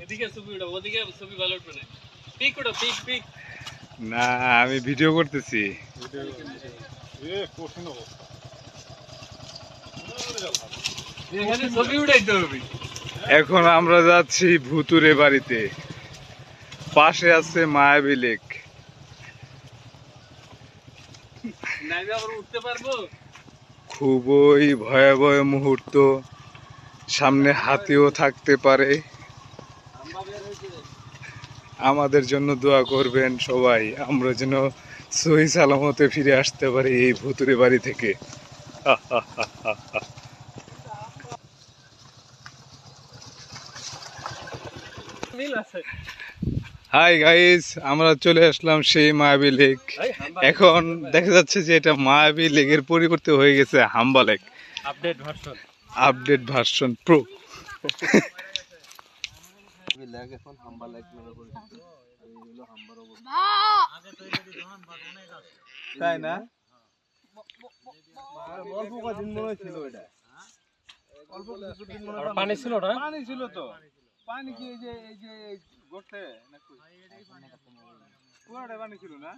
এদিকে ছবি উঠো, ওদিকে ছবি ভালো উঠবে না। পিক উঠো, পিক পিক। না, আমি ভিডিও করতেছি। এখানে ছবি উঠাইতে হবে। এখন আমরা যাচ্ছি ভুতুরে বাড়িতে, পাশে আছে মায়াবী লেক। নাইবে আবার উঠতে পারবো? খুবই ভয়াবহ মুহূর্ত, সামনে হাতিও থাকতে পারে। আমাদের জন্য দোয়া করবেন সবাই, আমরা যেন সহি সালামতে ফিরে আসতে পারি এই ভুতুরে বাড়ি থেকে। মিল আছে। হাই গাইস, আমরা চলে আসলাম সেই মায়াবী লেক। এখন দেখা যাচ্ছে যে এটা মায়াবী লেকের পরিবর্তে হয়ে গেছে Hamba lake. Update version. Update version pro. Lake এখন হাম্বা লেক নামে পরিচিত। এই হলো হাম্বার অবস্থা। তাই না? অল্প কদিন মনে ছিল এটা। অল্প কিছুদিন মনে হয় পানি ছিল না? পানি ছিল তো। পানি কি এই যে গর্তে না কই? পুরোটা পানি ছিল না?